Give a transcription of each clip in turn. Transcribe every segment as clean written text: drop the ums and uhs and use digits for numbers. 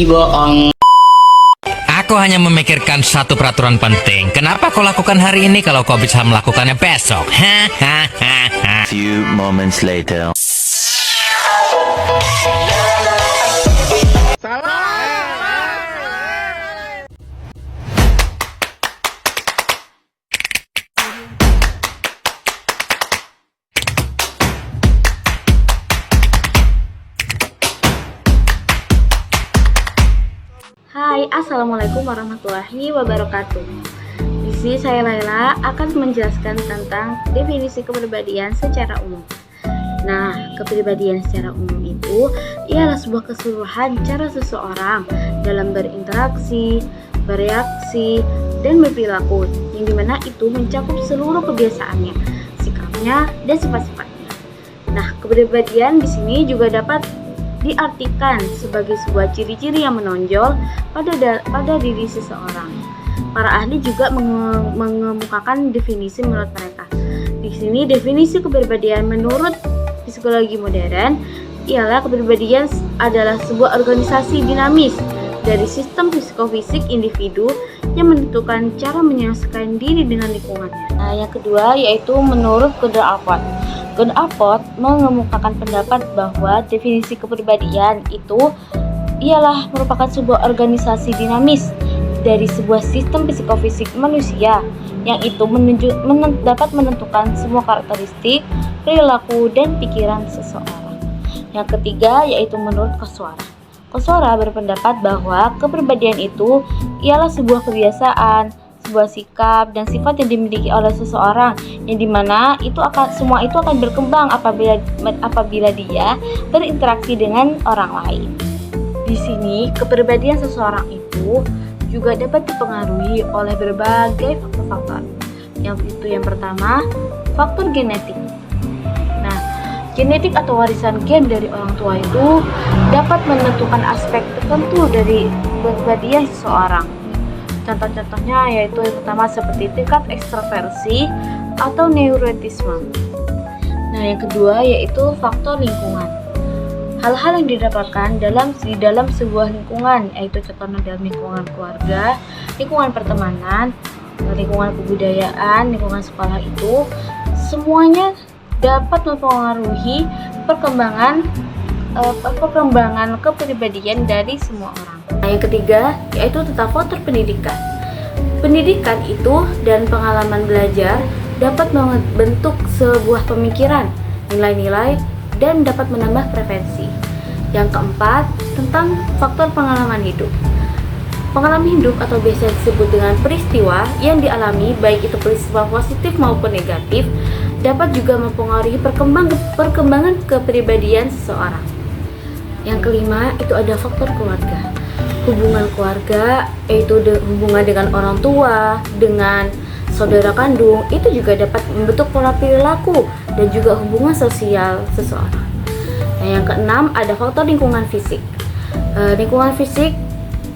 bohong. Aku hanya memikirkan satu peraturan penting. Kenapa kau lakukan hari ini kalau kau bisa melakukannya besok? Few moments later. Hai, assalamualaikum warahmatullahi wabarakatuh. Di sini saya Laila akan menjelaskan tentang definisi kepribadian secara umum. Nah, kepribadian secara umum itu ialah sebuah keseluruhan cara seseorang dalam berinteraksi, bereaksi, dan berperilaku, yang dimana itu mencakup seluruh kebiasaannya, sikapnya, dan sifat-sifatnya. Nah, kepribadian di sini juga dapat diartikan sebagai sebuah ciri-ciri yang menonjol pada diri seseorang. Para ahli juga mengemukakan definisi menurut mereka. Di sini definisi kepribadian menurut psikologi modern ialah kepribadian adalah sebuah organisasi dinamis dari sistem psikofisik individu yang menentukan cara menyelesaikan diri dengan lingkungannya. Nah, yang kedua yaitu menurut Gunnar Aport mengemukakan pendapat bahwa definisi kepribadian itu ialah merupakan sebuah organisasi dinamis dari sebuah sistem psikofisik manusia yang itu dapat menentukan semua karakteristik, perilaku, dan pikiran seseorang. Yang ketiga yaitu menurut Koswara berpendapat bahwa kepribadian itu ialah sebuah kebiasaan, sebuah sikap dan sifat yang dimiliki oleh seseorang, yang dimana semua itu akan berkembang apabila dia berinteraksi dengan orang lain. Di sini kepribadian seseorang itu juga dapat dipengaruhi oleh berbagai faktor-faktor. Yang pertama, faktor genetik. Nah, genetik atau warisan gen dari orang tua itu dapat menentukan aspek tertentu dari kepribadian seseorang. Contoh-contohnya yaitu yang pertama seperti tingkat ekstroversi atau neurotisme. Nah, yang kedua yaitu faktor lingkungan. Hal-hal yang didapatkan di dalam sebuah lingkungan, yaitu contohnya dalam lingkungan keluarga, lingkungan pertemanan, lingkungan kebudayaan, lingkungan sekolah itu semuanya dapat mempengaruhi perkembangan kepribadian dari semua orang. Nah, yang ketiga yaitu tentang faktor pendidikan. Pendidikan itu dan pengalaman belajar dapat membentuk sebuah pemikiran, nilai-nilai, dan dapat menambah preferensi. Yang keempat, tentang faktor pengalaman hidup. Pengalaman hidup atau biasa disebut dengan peristiwa yang dialami, baik itu peristiwa positif maupun negatif, dapat juga mempengaruhi perkembangan kepribadian seseorang. Yang kelima, itu ada faktor keluarga. Hubungan keluarga, yaitu hubungan dengan orang tua, dengan saudara kandung, itu juga dapat membentuk pola perilaku dan juga hubungan sosial seseorang. Nah, yang keenam, ada faktor lingkungan fisik. Lingkungan fisik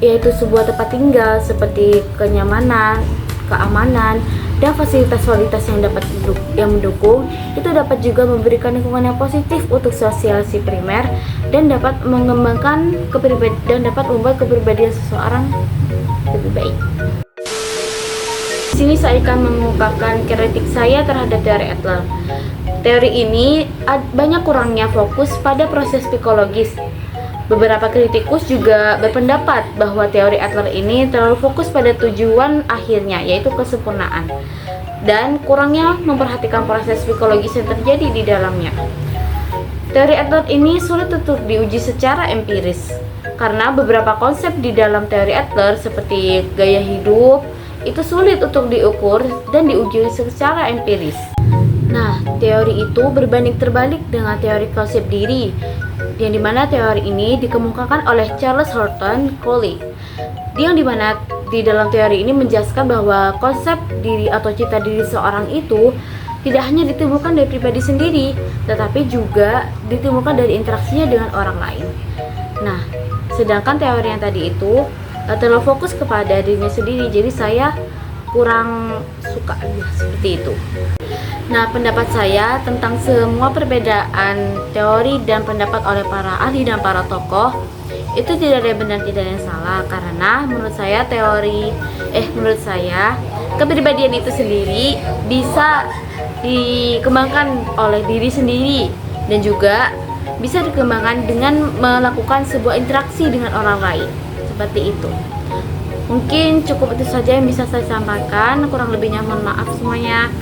yaitu sebuah tempat tinggal seperti kenyamanan, keamanan, dan fasilitas-fasilitas yang mendukung itu dapat juga memberikan lingkungan yang positif untuk sosialisasi primer dan dapat mengembangkan kepribadian dan dapat membuat kepribadian seseorang lebih baik. Di sini saya akan mengungkapkan kritik saya terhadap teori Adler. Teori ini banyak kurangnya fokus pada proses psikologis. Beberapa kritikus juga berpendapat bahwa teori Adler ini terlalu fokus pada tujuan akhirnya, yaitu kesempurnaan, dan kurangnya memperhatikan proses psikologis yang terjadi di dalamnya. Teori Adler ini sulit untuk diuji secara empiris, karena beberapa konsep di dalam teori Adler seperti gaya hidup itu sulit untuk diukur dan diuji secara empiris. Nah, teori itu berbanding terbalik dengan teori konsep diri, yang dimana teori ini dikemukakan oleh Charles Horton Coley, yang dimana di dalam teori ini menjelaskan bahwa konsep diri atau cita diri seorang itu tidak hanya ditemukan dari pribadi sendiri, tetapi juga ditemukan dari interaksinya dengan orang lain. Nah, sedangkan teori yang tadi itu terlalu fokus kepada dirinya sendiri, jadi saya kurang suka seperti itu. Nah, pendapat saya tentang semua perbedaan teori dan pendapat oleh para ahli dan para tokoh itu tidak ada yang benar, tidak ada yang salah, karena menurut saya kepribadian itu sendiri bisa dikembangkan oleh diri sendiri dan juga bisa dikembangkan dengan melakukan sebuah interaksi dengan orang lain. Seperti itu. Mungkin cukup itu saja yang bisa saya sampaikan, kurang lebihnya mohon maaf semuanya.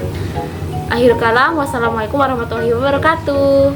Akhir kalam, wassalamualaikum warahmatullahi wabarakatuh.